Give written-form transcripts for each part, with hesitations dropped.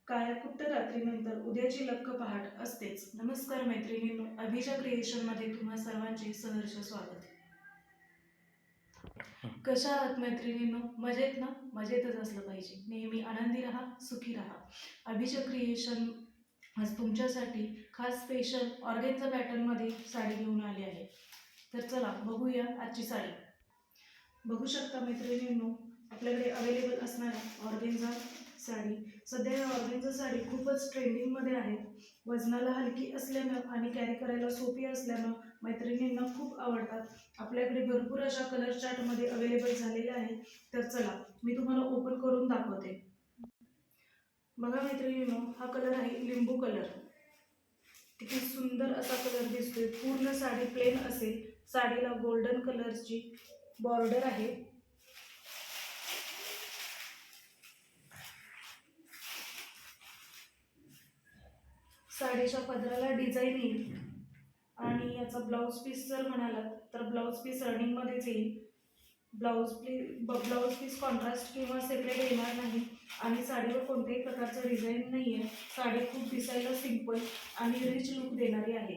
काळ्याकुट्ट रात्रीनंतर उद्याची लख्ख पहाट असतेच. नमस्कार मैत्रिणींनो, अभिजा क्रिएशनमध्ये तुम्हा सर्वांचे सहर्ष स्वागत. कशा आहात मैत्रिणींनो? मजेत ना? मजेतच असलं पाहिजे. नेहमी आनंदी राहा, सुखी राहा. अभिजा क्रिएशन आज तुमच्यासाठी खास स्पेशल ऑर्गेन्झा पॅटर्नमध्ये साडी घेऊन आली आहे. तर चला बघूया आजची साडी. बघू शकता मैत्रिणींनो, आपल्याकडे अवेलेबल असणाऱ्या ऑर्गेन्झा साडी. सध्या या ऑर्गेन्झा साडी खूपच ट्रेंडिंगमध्ये आहेत. वजनाला हलकी असल्यानं आणि कॅरी करायला सोपी असल्यानं मैत्रिणींना खूप आवडतात. आपल्याकडे भरपूर अशा कलर चार्टमध्ये अवेलेबल झालेल्या आहेत. तर चला मी तुम्हाला ओपन करून दाखवते. बघा मैत्रिणींनो, हा कलर आहे लिंबू कलर. किती सुंदर असा कलर दिसतोय. पूर्ण साडी प्लेन असेल. साडीला गोल्डन कलरची बॉर्डर आहे. साडीच्या पदराला डिझाईन येईल आणि याचा ब्लाऊज पीस जर म्हणालात तर ब्लाऊज पीस रनिंगमध्येच येईल. ब्लाऊज पीस कॉन्ट्रास्ट किंवा सेपरेट येणार नाही आणि साडीवर कोणत्याही प्रकारचं डिझाईन नाही आहे. साडी खूप दिसायला सिंपल आणि रिच लुक देणारी आहे.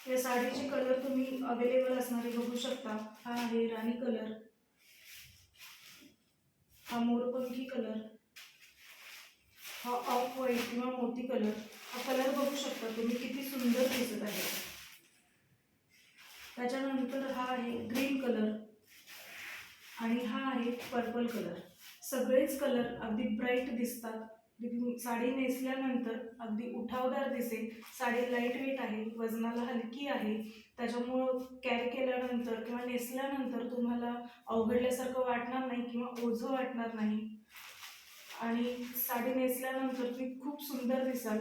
या साडीचे कलर तुम्ही अवेलेबल असणारे बघू शकता. हा आहे राणी कलर, हा मोरपंखी कलर, हा ऑफ व्हाईट किंवा मोती कलर. हा कलर बघू शकता तुम्ही, किती सुंदर दिसत आहे. त्याच्यानंतर हा आहे ग्रीन कलर आणि हा आहे पर्पल कलर. सगळेच कलर अगदी ब्राईट दिसतात. साडी नेसल्यानंतर अगदी उठावदार दिसेल. साडी लाईट वेट आहे, वजनाला हलकी आहे. त्याच्यामुळं कॅरी केल्यानंतर किंवा नेसल्यानंतर तुम्हाला अवघडल्यासारखं वाटणार नाही किंवा ओझं वाटणार नाही आणि साडी नेसल्यानंतर तुम्ही खूप सुंदर दिसाल.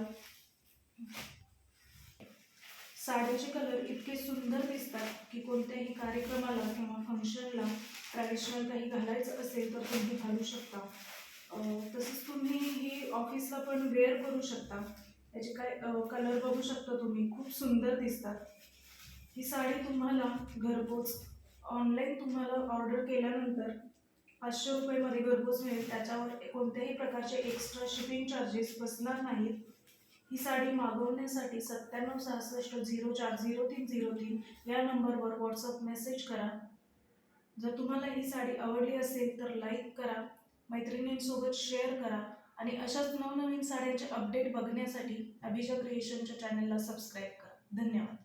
साडीचे कलर इतके सुंदर दिसतात की कोणत्याही कार्यक्रमाला किंवा फंक्शनला ट्रॅडिशनल काही घालायचं असेल तर तुम्ही घालू शकता. तसंच तुम्ही ही ऑफिसला पण वेअर करू शकता. याचे काय कलर बघू शकता तुम्ही, खूप सुंदर दिसतात. ही साडी तुम्हाला घरपोच ऑनलाईन तुम्हाला ऑर्डर केल्यानंतर 500 रुपयेमध्ये घरपोच मिळेल. त्याच्यावर कोणत्याही प्रकारचे एक्स्ट्रा शिपिंग चार्जेस बसणार नाहीत. ही साडी मागवण्यासाठी 9766040303 या नंबरवर व्हॉट्सअप मेसेज करा. जर तुम्हाला ही साडी आवडली असेल तर लाईक करा, मैत्रिणींसोबत शेअर करा आणि अशाच नवनवीन साड्यांचे अपडेट बघण्यासाठी अभिजा क्रिएशनच्या चॅनलला सबस्क्राईब करा. धन्यवाद.